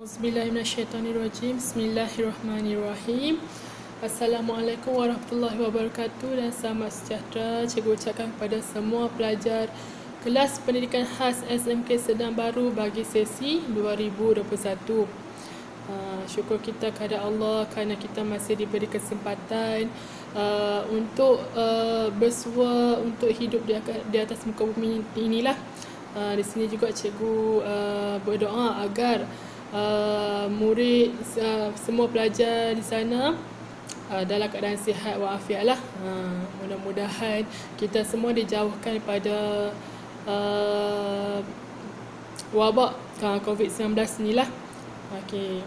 Bismillahirrahmanirrahim. Bismillahirrahmanirrahim. Assalamualaikum warahmatullahi wabarakatuh dan selamat sejahtera. Cikgu ucapkan kepada semua pelajar kelas pendidikan khas SMK Sedang Baru bagi sesi 2021. Syukur kita kepada Allah kerana kita masih diberi kesempatan untuk bersua, untuk hidup di atas muka bumi inilah. Di sini juga cikgu berdoa agar murid semua pelajar di sana dalam keadaan sihat walafiat lah. Mudah-mudahan kita semua dijauhkan daripada wabak COVID-19 ni lah. Okey.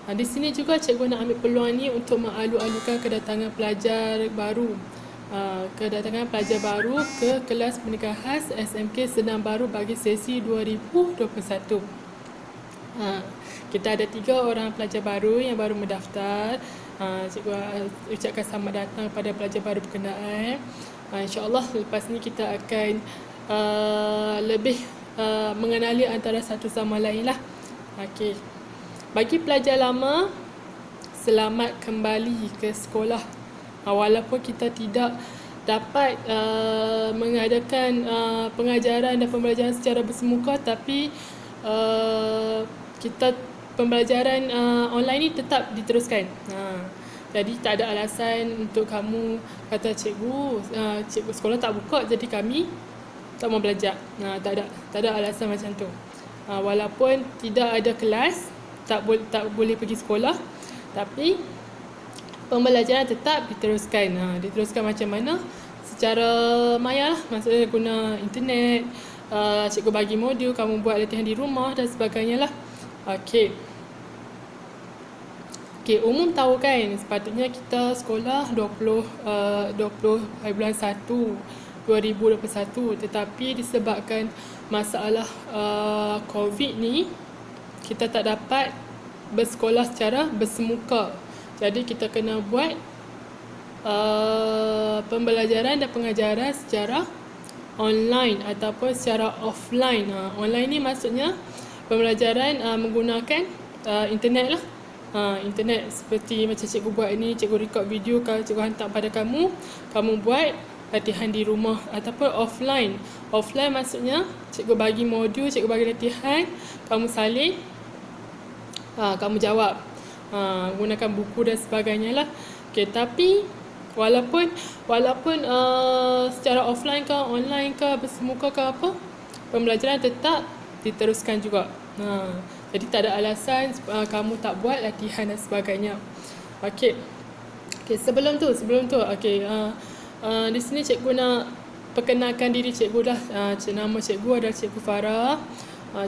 Di sini juga cikgu nak ambil peluang ni untuk mengalu-alukan kedatangan pelajar baru. Kedatangan pelajar baru ke kelas pendidikan khas SMK Sedang Baru bagi sesi 2021. Kita ada 3 orang pelajar baru yang baru mendaftar. Cikgu ucapkan selamat datang kepada pelajar baru berkenaan. InsyaAllah lepas ni kita akan lebih mengenali antara satu sama lain lah. Okey. Bagi pelajar lama, selamat kembali ke sekolah. Walaupun kita tidak dapat mengadakan pengajaran dan pembelajaran secara bersemuka, tapi kita pembelajaran online ni tetap diteruskan. Jadi tak ada alasan untuk kamu kata cikgu sekolah tak buka jadi kami tak mau belajar. Tak ada alasan macam tu. Walaupun tidak ada kelas, tak boleh pergi sekolah, tapi pembelajaran tetap diteruskan. Diteruskan macam mana? Secara maya lah, maksudnya guna internet. Cikgu bagi modul, kamu buat latihan di rumah dan sebagainya lah. Okey, umum tahu kan sepatutnya kita sekolah 20 hari bulan 1 2021, tetapi disebabkan masalah COVID ni kita tak dapat bersekolah secara bersemuka. Jadi kita kena buat pembelajaran dan pengajaran secara online ataupun secara offline. Online ni maksudnya pembelajaran menggunakan internet lah. Internet seperti macam cikgu buat ini, cikgu record video, kalau cikgu hantar pada kamu buat latihan di rumah ataupun offline. Offline maksudnya cikgu bagi modul, cikgu bagi latihan, kamu salin, kamu jawab, gunakan buku dan sebagainya lah. Okay, tapi walaupun secara offline ke online ke bersemuka ke apa, pembelajaran tetap diteruskan juga. Jadi tak ada alasan kamu tak buat latihan dan sebagainya. Okey. Sebelum tu di sini cikgu nak perkenalkan diri cikgu dah. Nama cikgu adalah Cikgu Farah.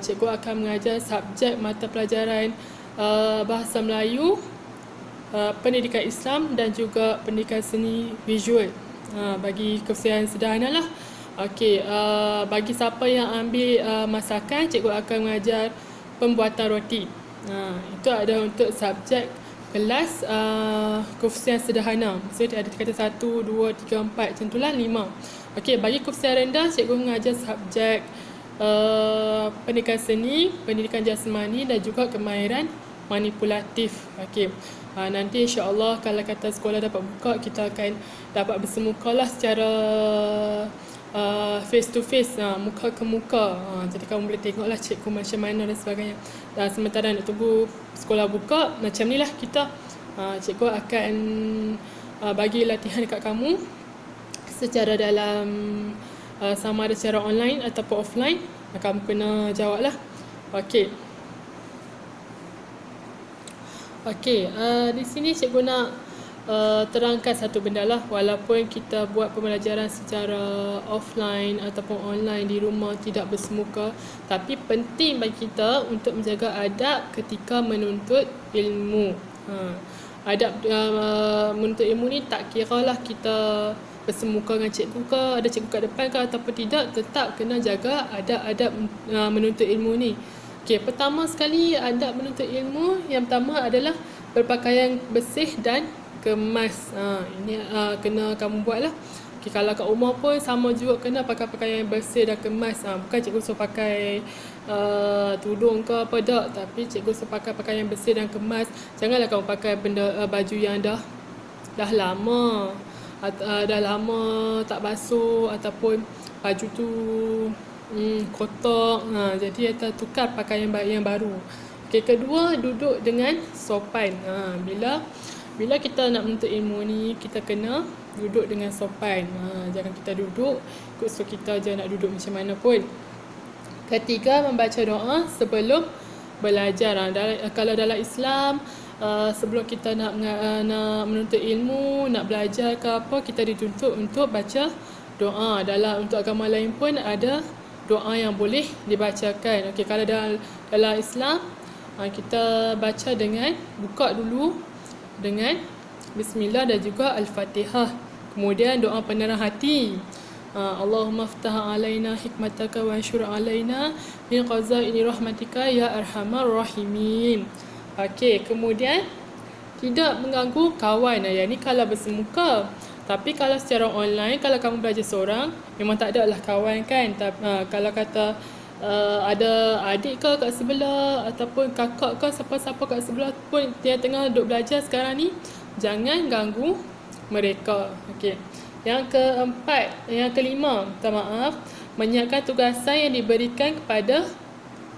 Cikgu akan mengajar subjek mata pelajaran Bahasa Melayu, Pendidikan Islam dan juga Pendidikan Seni Visual. Bagi kursus sederhana lah. Okey, bagi siapa yang ambil masakan, cikgu akan mengajar pembuatan roti. Itu ada untuk subjek kelas koefisien sederhana. Maksudnya ada kata 1, 2, 3, 4 macam itulah 5. Okey, bagi koefisien rendah, cikgu mengajar subjek pendidikan seni, pendidikan jasmani dan juga kemahiran manipulatif. Okey. Nanti insya-Allah kalau kata sekolah dapat buka, kita akan dapat bersemukalah secara face to face, muka ke muka. Jadi kamu boleh tengoklah cikgu macam mana dan sebagainya. Dan sementara nak tunggu sekolah buka, macam ni lah kita, cikgu akan bagi latihan dekat kamu secara dalam sama ada secara online ataupun offline. Kamu kena jawab lah. Okey, di sini cikgu nak terangkan satu benda lah. Walaupun kita buat pembelajaran secara offline ataupun online di rumah tidak bersemuka, tapi penting bagi kita untuk menjaga adab ketika menuntut ilmu. Adab menuntut ilmu ni tak kira lah kita bersemuka dengan cikgu ke, ada cikgu kat depan ke ataupun tidak, tetap kena jaga adab-adab menuntut ilmu ni. Okey, pertama sekali adab menuntut ilmu, yang pertama adalah berpakaian bersih dan kemas. Ini kena kamu buat lah. Okay, kalau kat rumah pun sama juga, kena pakai pakaian yang bersih dan kemas. Bukan cikgu suruh pakai tudung ke apa, tak. Tapi cikgu suruh pakai pakaian yang bersih dan kemas. Janganlah kamu pakai baju yang dah lama, dah lama tak basuh, ataupun baju tu kotor. Jadi kita tukar pakaian yang baru. Okay, kedua, duduk dengan sopan. Bila kita nak menuntut ilmu ni, kita kena duduk dengan sopan. Jangan kita duduk ikut suruh kita je nak duduk macam mana pun. Ketiga, membaca doa sebelum belajar. Kalau dalam Islam, sebelum kita nak menuntut ilmu, nak belajar ke apa, kita dituntut untuk baca doa. Untuk agama lain pun ada doa yang boleh dibacakan. Okey, kalau dalam Islam, kita baca dengan, buka dulu dengan Bismillah dan juga Al-Fatihah. Kemudian doa penerang hati. Allahumma ftah alaina hikmataka wa anshur alaina min qazaini rahmatika ya arhamar rahimin. Okey, kemudian tidak mengganggu kawan. Yang ni kalau bersemuka. Tapi kalau secara online, kalau kamu belajar seorang, memang tak ada lah kawan kan. Kalau kata ada adik ke kat sebelah, ataupun kakak ke, siapa-siapa kat sebelah pun dia tengah duduk belajar sekarang ni, jangan ganggu mereka. Okey. Yang kelima, minta maaf, menyiapkan tugasan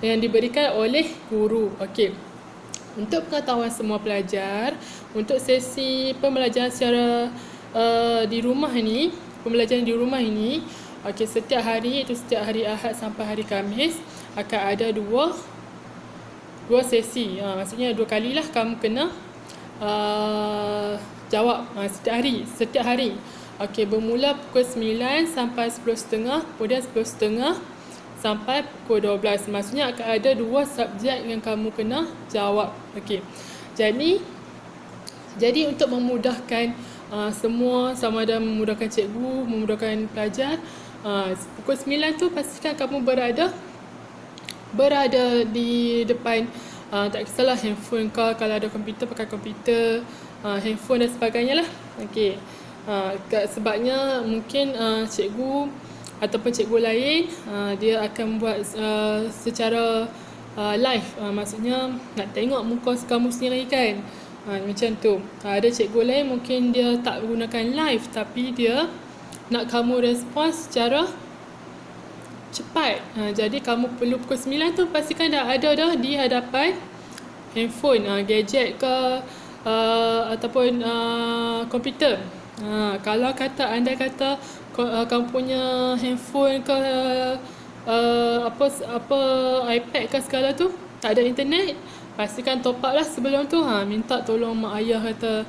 yang diberikan oleh guru. Okey. Untuk pengetahuan semua pelajar, untuk sesi pembelajaran secara pembelajaran di rumah ini, okey, setiap hari, iaitu setiap hari Ahad sampai hari Khamis, akan ada dua sesi. Maksudnya 2 kalilah kamu kena jawab setiap hari. Okey, bermula pukul 9 sampai 10.30, kemudian 10.30 sampai pukul 12. Maksudnya akan ada 2 subjek yang kamu kena jawab. Okey. Jadi untuk memudahkan semua, sama ada memudahkan cikgu, memudahkan pelajar, pukul 9 tu pastikan kamu berada di depan, tak kisahlah handphone ke, kalau ada komputer pakai komputer, handphone dan sebagainya lah. Okey. Sebabnya mungkin cikgu ataupun cikgu lain dia akan buat secara live, maksudnya nak tengok muka kamu sendiri kan. Macam tu. Ada cikgu lain mungkin dia tak gunakan live, tapi dia nak kamu respons secara cepat. Jadi kamu perlu pukul 9 tu pastikan dah ada di hadapan handphone, gadget ke, ataupun komputer. Kalau anda kata kamu punya handphone ke, apa iPad ke segala tu tak ada internet, pastikan top up lah sebelum tu. Minta tolong mak ayah kata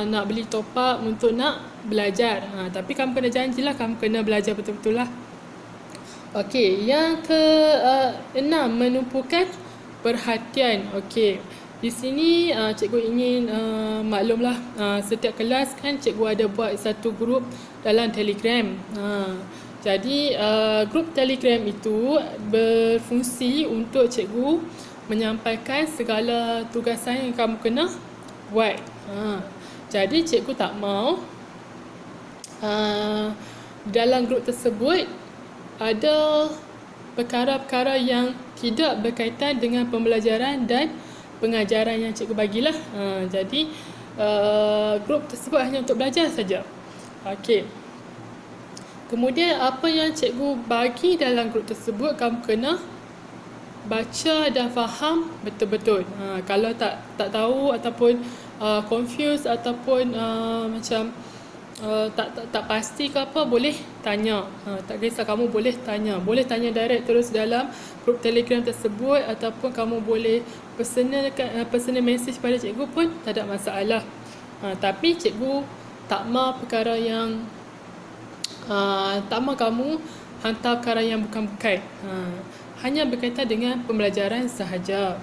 nak beli top up untuk nak belajar. Tapi kamu kena janjilah kamu kena belajar betul-betul lah. Okey, yang ke-6, menumpukan perhatian. Okey, di sini cikgu ingin maklumlah, setiap kelas kan cikgu ada buat satu grup dalam Telegram. Jadi grup Telegram itu berfungsi untuk cikgu menyampaikan segala tugasan yang kamu kena buat. Jadi cikgu tak mau dalam grup tersebut ada perkara-perkara yang tidak berkaitan dengan pembelajaran dan pengajaran yang cikgu bagilah. Jadi grup tersebut hanya untuk belajar saja. Okey. Kemudian apa yang cikgu bagi dalam grup tersebut kamu kena baca dan faham betul-betul. Kalau tak tahu ataupun confused ataupun macam tak pasti ke apa, boleh tanya. Tak kisah, kamu boleh tanya. Boleh tanya direct terus dalam grup Telegram tersebut, ataupun kamu boleh personal message pada cikgu pun tak ada masalah. Tapi cikgu tak mahu perkara yang tak mahu kamu hantar perkara yang bukan-bukan. Hanya berkaitan dengan pembelajaran sahaja.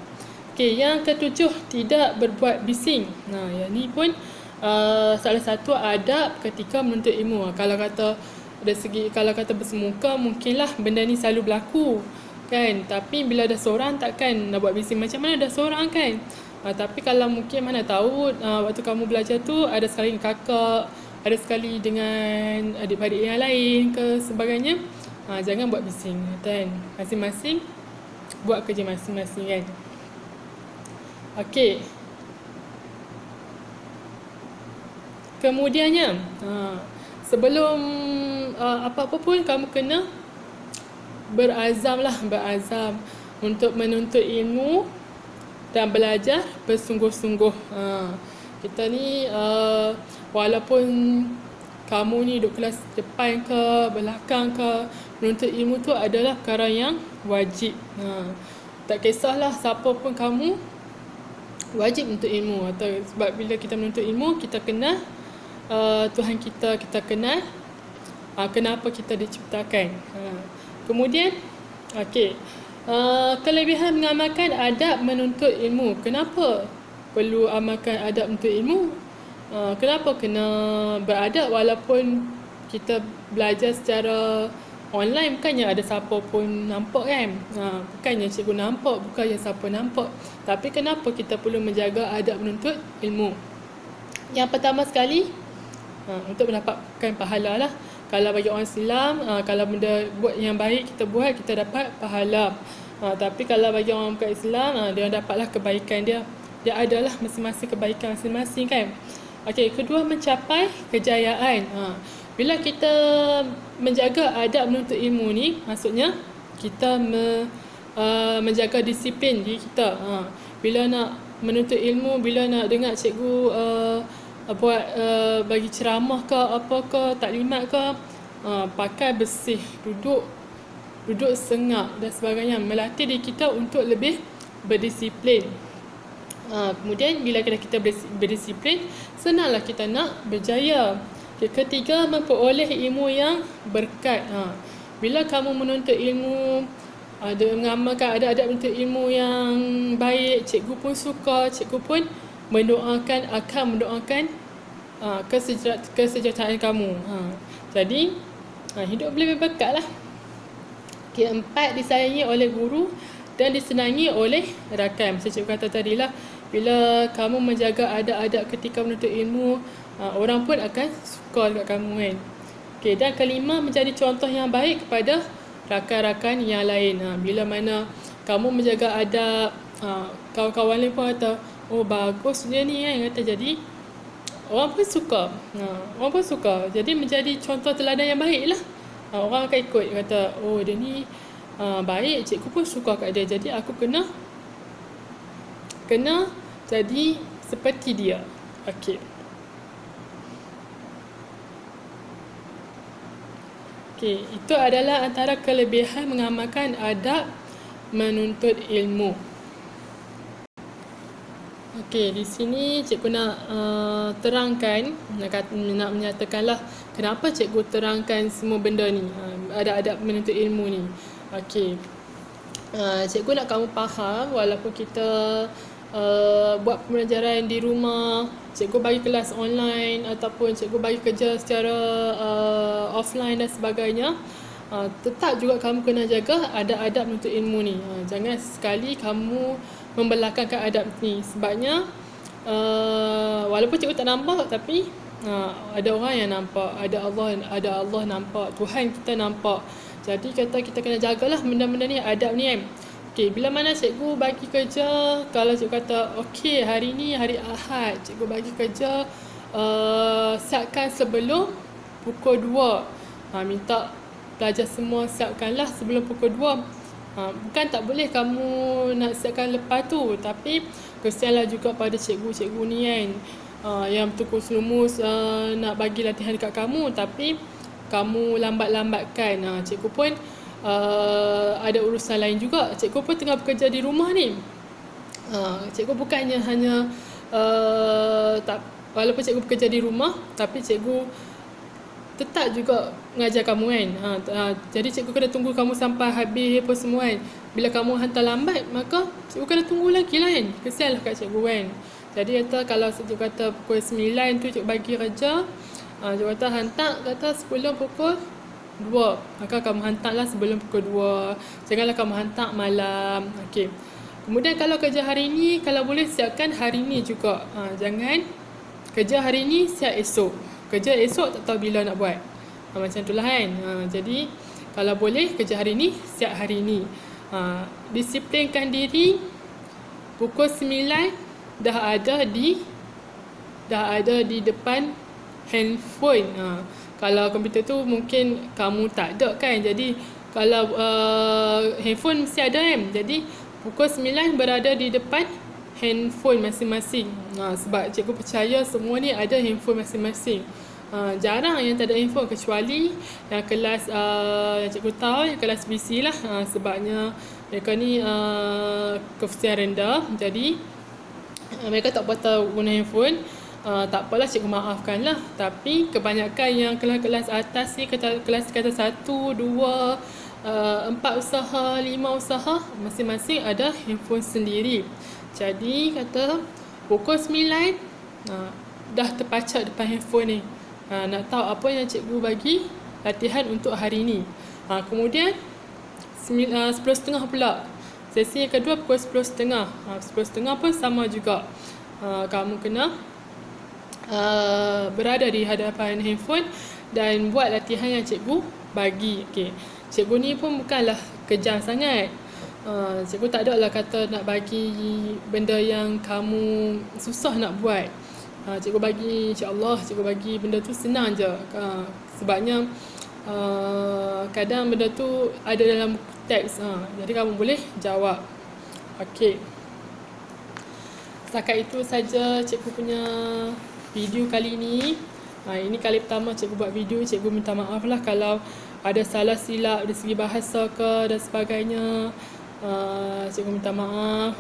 Okey, yang ke-7, tidak berbuat bising. Yang ni pun salah satu adab ketika menuntut ilmu. Kalau kata bersemuka, mungkinlah benda ni selalu berlaku kan. Tapi bila dah seorang takkan nak buat bising. Macam mana dah seorang kan. Tapi kalau mungkin mana tahu waktu kamu belajar tu ada sekali kakak ada sekali dengan adik-beradik yang lain ke sebagainya, jangan buat bising kan. Masing-masing buat kerja masing-masing kan. Okey. Kemudiannya, sebelum apa-apa pun kamu kena berazam untuk menuntut ilmu dan belajar bersungguh-sungguh. Kita ni walaupun kamu ni duduk kelas depan ke belakang ke, menuntut ilmu tu adalah perkara yang wajib. Tak kisahlah siapa pun kamu, wajib untuk ilmu. Atau sebab bila kita menuntut ilmu, kita kenal Tuhan kita kenal kenapa kita diciptakan. Kemudian kelebihan mengamalkan adab menuntut ilmu. Kenapa perlu amalkan adab menuntut ilmu? Kenapa kena beradab walaupun kita belajar secara online? Bukannya ada siapa pun nampak kan? Bukannya cikgu nampak, bukannya siapa nampak. Tapi kenapa kita perlu menjaga adab menuntut ilmu? Yang pertama sekali, untuk mendapatkan pahala lah. Kalau bagi orang Islam, kalau benda buat yang baik kita buat, kita dapat pahala. Tapi kalau bagi orang bukan Islam, dia dapatlah kebaikan dia. Dia adalah masing-masing kebaikan masing-masing kan. Kedua, mencapai kejayaan. Bila kita menjaga adab menuntut ilmu ni, maksudnya kita menjaga disiplin diri kita. Bila nak menuntut ilmu, bila nak dengar cikgu buat bagi ceramah ke apa ke, taklimat ke, pakai bersih, duduk sengak dan sebagainya, melatih diri kita untuk lebih berdisiplin. Kemudian bila kita berdisiplin, senanglah kita nak berjaya. Ketiga, memperoleh ilmu yang berkat. Bila kamu menuntut ilmu, mengamalkan adab menuntut ilmu yang baik, cikgu pun suka, cikgu pun akan mendoakan kesejahteraan kamu. Jadi hidup lebih berkat lah. Keempat, disayangi oleh guru dan disenangi oleh rakan. Macam cikgu kata tadi lah, bila kamu menjaga adab-adab ketika menuntut ilmu, orang pun akan suka dekat kamu kan. Dan kelima, menjadi contoh yang baik kepada rakan-rakan yang lain. Bila mana kamu menjaga adab, kawan-kawan lain pun kata, oh bagus dia ni kan, kata, jadi orang pun suka. Jadi menjadi contoh teladan yang baik lah. Orang akan ikut, kata, oh dia ni baik, cikgu pun suka kat dia, jadi aku kena jadi seperti dia. Itu adalah antara kelebihan mengamalkan adab menuntut ilmu. Di sini cikgu nak terangkan, nak menyatakanlah kenapa cikgu terangkan semua benda ni, adab-adab menuntut ilmu ni. Cikgu nak kamu faham, walaupun kita buat pembelajaran di rumah, cikgu bagi kelas online ataupun cikgu bagi kerja secara offline dan sebagainya, tetap juga kamu kena jaga adab-adab menuntut ilmu ni. Jangan sekali kamu membelakangkan adab ni. Sebabnya walaupun cikgu tak nampak, tapi ada orang yang nampak, ada Allah nampak, Tuhan kita nampak. Jadi kita kena jagalah benda-benda ni, adab ni kan. Bila mana cikgu bagi kerja, kalau cikgu kata hari ni hari Ahad, cikgu bagi kerja siapkan sebelum pukul 2. Minta pelajar semua siapkanlah sebelum pukul 2. Bukan tak boleh kamu nak siapkan lepas tu, tapi kesianlah juga pada cikgu-cikgu ni kan, yang terus lumus nak bagi latihan dekat kamu, tapi kamu lambat-lambatkan. Cikgu pun ada urusan lain juga. Cikgu pun tengah bekerja di rumah ni. Cikgu bukannya hanya walaupun cikgu bekerja di rumah, tapi cikgu tetap juga mengajar kamu kan. Jadi cikgu kena tunggu kamu sampai habis apa semua kan. Bila kamu hantar lambat, maka cikgu kena tunggu lagi lah kan. Kesianlah kat cikgu kan. Jadi kalau cikgu kata pukul 9 tu cikgu bagi kerja, cikgu kata hantar sebelum pukul 2. Maka kamu hantarlah sebelum pukul 2. Janganlah kamu hantar malam. Kemudian kalau kerja hari ni, kalau boleh siapkan hari ni juga. Jangan kerja hari ni siap esok. kerja esok tak tahu bila nak buat. Macam itulah kan. Jadi kalau boleh kerja hari ni, siap hari ni. Disiplinkan diri, pukul 9 dah ada di depan handphone. Kalau komputer tu mungkin kamu tak ada kan. Jadi kalau handphone mesti ada kan. Jadi pukul 9 berada di depan handphone masing-masing. Sebab cikgu percaya semua ni ada handphone masing-masing. Jarang yang tak ada handphone, kecuali yang kelas yang cikgu tahu yang kelas BC lah. Sebabnya mereka ni kofisian rendah, jadi mereka tak patut guna handphone. Tak apalah, cikgu maafkan lah. Tapi kebanyakan yang kelas-kelas atas ni, kelas kata 1, 2, 4 usaha, 5 usaha, masing-masing ada handphone sendiri. Jadi kata pukul 9 dah terpacak depan handphone ni. Nak tahu apa yang cikgu bagi latihan untuk hari ni. Kemudian 10.30 pula. Sesi yang kedua pukul 10.30. 10.30 pun sama juga. Kamu kena berada di hadapan handphone dan buat latihan yang cikgu bagi. Okay. Cikgu ni pun bukanlah kejam sangat. Cikgu tak ada lah kata nak bagi benda yang kamu susah nak buat. Cikgu bagi, insyaAllah cikgu bagi benda tu senang je. Sebabnya kadang benda tu ada dalam teks. Jadi kamu boleh jawab. Okey. Setakat itu saja cikgu punya video kali ni. Ini kali pertama cikgu buat video. Cikgu minta maaf lah kalau ada salah silap dari segi bahasa ke dan sebagainya. Cikgu minta maaf.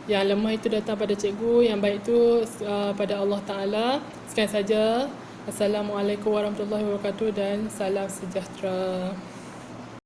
Yang lemah itu datang pada cikgu, yang baik itu pada Allah Ta'ala. Sekian saja. Assalamualaikum warahmatullahi wabarakatuh dan salam sejahtera.